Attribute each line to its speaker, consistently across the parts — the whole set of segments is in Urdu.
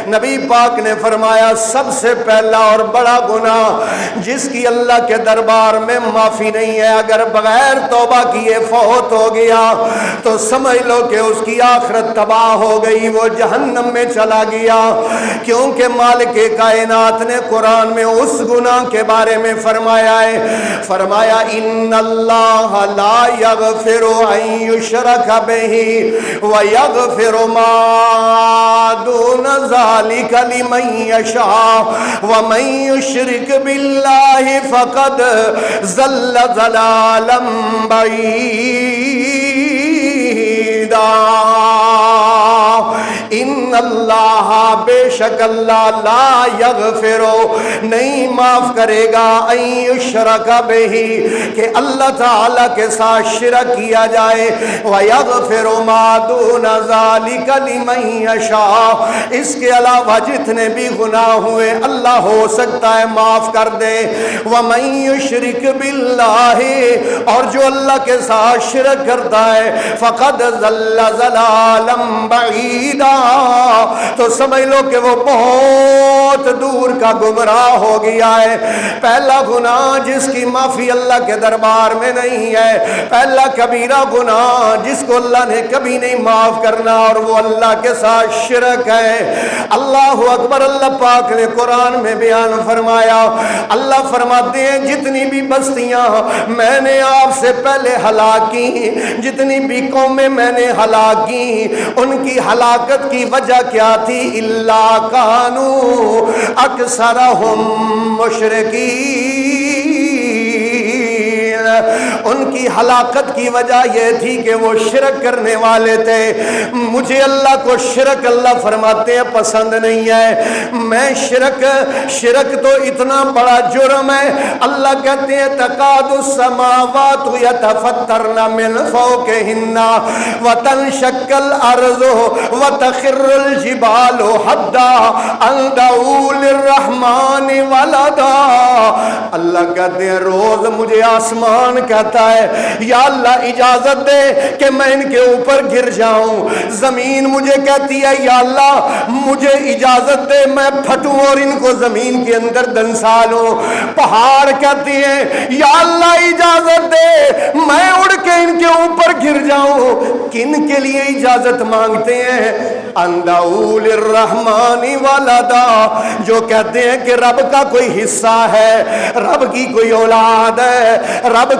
Speaker 1: نبی پاک نے فرمایا سب سے پہلا اور بڑا گناہ جس کی اللہ کے دربار میں معافی نہیں ہے، اگر بغیر توبہ کیے فوت ہو گیا تو سمجھ لو کہ اس کی آخرت تباہ ہو گئی، وہ جہنم میں چلا گیا۔ کیونکہ مالک کائنات نے قرآن میں اس گناہ کے بارے میں فرمایا ہے، فرمایا ان اللہ لا یغفر ان یشرک بہ ویغفر ما دون ذلک لمن یشاء ومن یشرک باللہ فقد ضل ضلالا بعیدا۔ ان اللہ بے شک اللہ لا یغفرو نہیں معاف کرے گا ان یشرک بہ کہ اللہ تعالیٰ کے ساتھ شرک کیا جائے، ویغفر ما دون ذلک لمن یشاء اس کے علاوہ جتنے بھی گناہ ہوئے اللہ ہو سکتا ہے معاف کر دے، ومن یشرک باللہ اور جو اللہ کے ساتھ شرک کرتا ہے فقد ضل ضلالا بعیدا تو سمجھ لو کہ وہ بہت دور کا گمراہ ہو گیا ہے۔ پہلا گناہ جس کی معافی اللہ کے دربار میں نہیں ہے، پہلا کبیرہ گناہ جس کو اللہ نے کبھی نہیں معاف کرنا، اور وہ اللہ کے ساتھ شرک ہے۔ اللہ اکبر۔ اللہ پاک نے قرآن میں بیان فرمایا، اللہ فرماتے ہیں جتنی بھی بستیاں میں نے آپ سے پہلے ہلاک کی، جتنی بھی قومیں میں نے ہلاک کی، ان کی ہلاکت کی وجہ کیا تھی؟ الا کانوا اکثرہم مشرکین، ان کی ہلاکت کی وجہ یہ تھی کہ وہ شرک کرنے والے تھے۔ مجھے اللہ کو شرک اللہ فرماتے ہیں پسند نہیں ہے، میں شرک تو اتنا بڑا جرم ہے، اللہ کہتے ہیں تکاد السماوات یتفطرن من فوقہن وتنشق الارض وتخر الجبال حدا ان دعوا للرحمن ولدا۔ اللہ کہتے ہیں روز مجھے آسمان کہتا ہے یا اللہ اجازت دے کہ میں ان کے اوپر گر جاؤں، زمین مجھے کہتی ہے یا اللہ مجھے اجازت دے میں پھٹوں اور ان کو زمین کے اندر دنسا لوں، پہاڑ کہتی ہیں یا اللہ اجازت دے میں اڑ کے ان کے اوپر گر جاؤں۔ کن کے لیے اجازت مانگتے ہیں؟ اندعوا للرحمن ولدا، جو کہتے ہیں کہ رب کا کوئی حصہ ہے، رب کی کوئی اولاد ہے، رب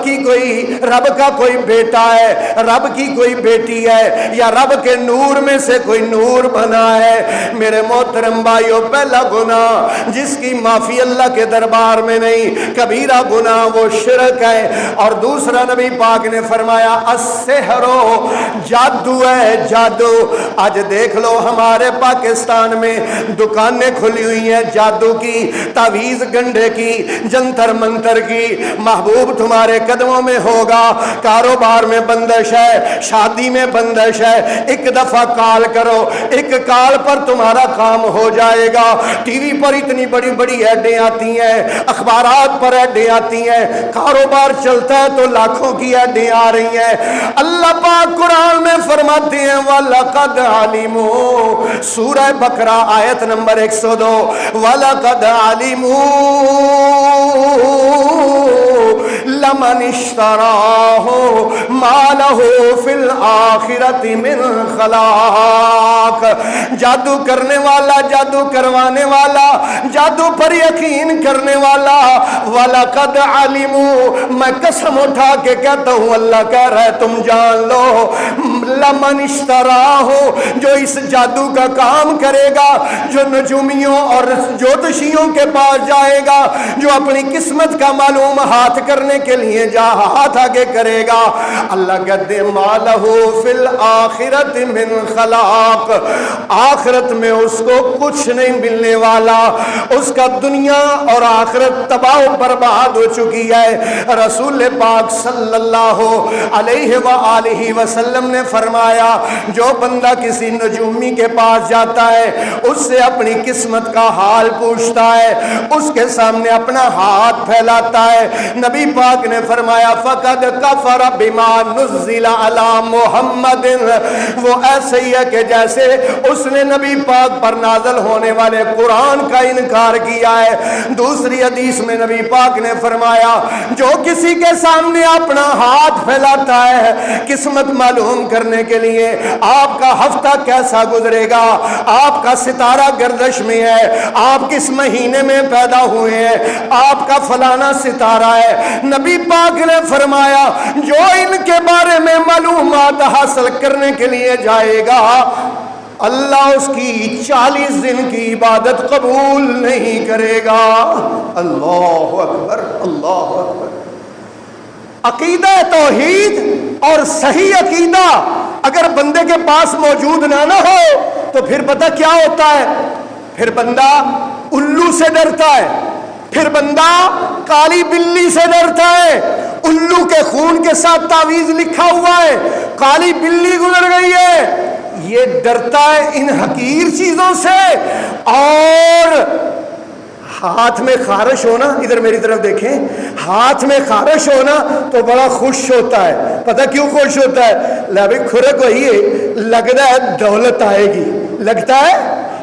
Speaker 1: کا کوئی بیٹا ہے، رب کی کوئی بیٹی ہے، یا رب کے نور میں سے کوئی نور بنا ہے۔ میرے محترم بھائیو، پہلا گناہ جس کی معافی اللہ کے دربار میں نہیں، کبیرہ گناہ وہ شرک ہے۔ اور دوسرا نبی پاک نے فرمایا السحر، جادو ہے، جادو۔ آج دیکھ لو ہمارے پاکستان میں دکانیں کھلی ہوئی ہیں جادو کی، تعویذ گنڈے کی، جنتر منتر کی۔ محبوب تمہارے قدموں میں ہوگا، کاروبار میں بندش ہے، شادی میں بندش ہے، ایک دفعہ کال کرو، ایک کال پر تمہارا کام ہو جائے گا۔ ٹی وی پر اتنی بڑی بڑی ایڈیں آتی ہیں، اخبارات پر ایڈیں آتی ہیں، کاروبار چلتا ہے تو لاکھوں کی ایڈیں آ رہی ہیں۔ اللہ پاک قرآن میں فرماتے ہیں وَلَقَدْ عَلِمُوا، سورہ بقرہ آیت نمبر 102، وَلَقَدْ عَلِمُوا لمن اشتراہ ما لہ فی الآخرۃ من خلاق۔ جادو کرنے والا، جادو کروانے والا، جادو پر یقین کرنے والا، وَلَقَدْ عَلِمُوا، میں قسم اٹھا کے کہتا ہوں اللہ کہہ رہا ہے تم جان لو، لمن اشتراہ، جو اس جادو کا کام کرے گا، جو نجومیوں اور جوتشیوں کے پاس جائے گا، جو اپنی قسمت کا معلوم ہاتھ کرنے کے لیے جا ہاتھ آگے کرے گا، اللہ کہتے ہیں مالہ فی الآخرۃ من خلاق، آخرت میں اس کو کچھ نہیں ملنے والا، اس کا دنیا اور آخرت تباہ و برباد ہو چکی ہے۔ رسول پاک صلی اللہ علیہ وآلہ وسلم نے فرمایا جو بندہ کسی نجومی کے پاس جاتا ہے، اس سے اپنی قسمت کا حال پوچھتا ہے، اس کے سامنے اپنا ہاتھ پھیلاتا ہے، نبی پاک پاک نے فرمایا فقد کفر بما نزل علی محمد، وہ ایسے ہی ہے کہ جیسے اس نے نبی پاک پر نازل ہونے والے قرآن کا انکار کیا ہے۔ دوسری حدیث میں نبی پاک نے فرمایا جو کسی کے سامنے اپنا ہاتھ پھیلاتا ہے قسمت معلوم کرنے کے لیے، آپ کا ہفتہ کیسا گزرے گا، آپ کا ستارہ گردش میں ہے، آپ کس مہینے میں پیدا ہوئے ہیں، آپ کا فلانا ستارہ ہے، نبی پاک نے فرمایا جو ان کے بارے میں معلومات حاصل کرنے کے لیے جائے گا اللہ اس کی 40 دن کی عبادت قبول نہیں کرے گا۔ اللہ اکبر، اللہ اکبر۔ عقیدہ توحید اور صحیح عقیدہ اگر بندے کے پاس موجود نہ ہو تو پھر پتہ کیا ہوتا ہے، پھر بندہ الو سے ڈرتا ہے، پھر بندہ کالی بلی سے ڈرتا ہے۔ الو کے خون کے ساتھ تعویذ لکھا ہوا ہے، کالی بلی گزر گئی ہے، یہ ڈرتا ہے ان حقیر چیزوں سے۔ اور ہاتھ میں خارش ہونا، ادھر میری طرف دیکھیں، ہاتھ میں خارش ہونا تو بڑا خوش ہوتا ہے۔ پتہ کیوں خوش ہوتا ہے؟ لے بھائی کھرک ہوئی ہے، لگتا ہے دولت آئے گی، لگتا ہے۔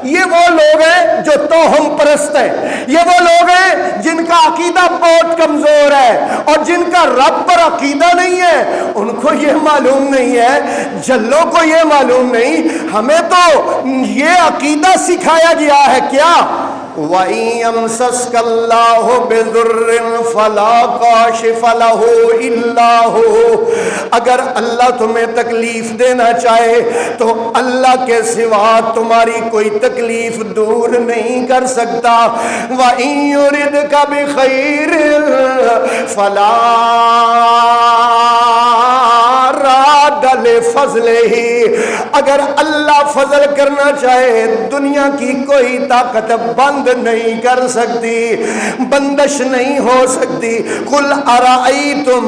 Speaker 1: یہ وہ لوگ ہیں جو توہم پرست ہیں، یہ وہ لوگ ہیں جن کا عقیدہ بہت کمزور ہے اور جن کا رب پر عقیدہ نہیں ہے۔ ان کو یہ معلوم نہیں ہے، جلوں کو یہ معلوم نہیں، ہمیں تو یہ عقیدہ سکھایا گیا ہے کیا؟ وَإِن يَمْسَسْكَ اللَّهُ بِضُرٍّ فَلَا كَاشِفَ لَهُ إِلَّا هُوَ، اگر اللہ تمہیں تکلیف دینا چاہے تو اللہ کے سوا تمہاری کوئی تکلیف دور نہیں کر سکتا۔ وَإِن يُرِدْكَ بِخَيْرٍ فَلَا رَادَّ لِفَضْلِهِ، اگر اللہ فضل کرنا چاہے دنیا کی کوئی طاقت بند نہیں کر سکتی، بندش نہیں ہو سکتی۔ قُلْ أَرَأَيْتُمْ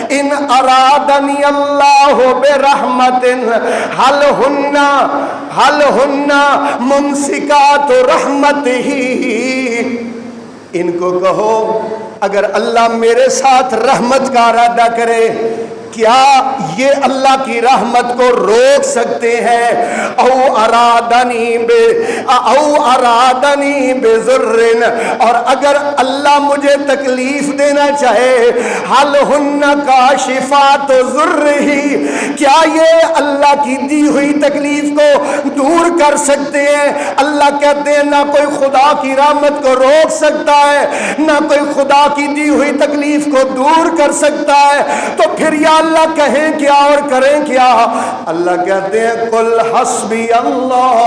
Speaker 1: إِنْ أَرَادَنِيَ اللَّهُ بِرَحْمَةٍ هَلْ هُنَّ مُمْسِكَاتُ رَحْمَتِهِ، ان کو کہو اگر اللہ میرے ساتھ رحمت کا ارادہ کرے کیا یہ اللہ کی رحمت کو روک سکتے ہیں؟ او ارادنی بذرن، اور اگر اللہ مجھے تکلیف دینا چاہے حل ہن کاشفات ذرہ، کیا یہ اللہ کی دی ہوئی تکلیف کو دور کر سکتے ہیں؟ اللہ کہتے ہیں نہ کوئی خدا کی رحمت کو روک سکتا ہے، نہ کوئی خدا کی دی ہوئی تکلیف کو دور کر سکتا ہے، تو پھر یا اللہ کہیں کیا اور کریں کیا؟ اللہ کہتے ہیں قل حسبی اللہ،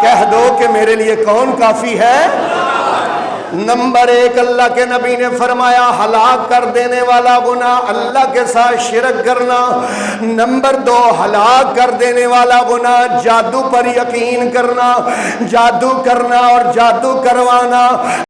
Speaker 1: کہہ دو کہ میرے لیے کون کافی ہے؟ نمبر 1 اللہ کے نبی نے فرمایا ہلاک کر دینے والا گناہ اللہ کے ساتھ شرک کرنا۔ نمبر 2 ہلاک کر دینے والا گناہ جادو پر یقین کرنا، جادو کرنا اور جادو کروانا۔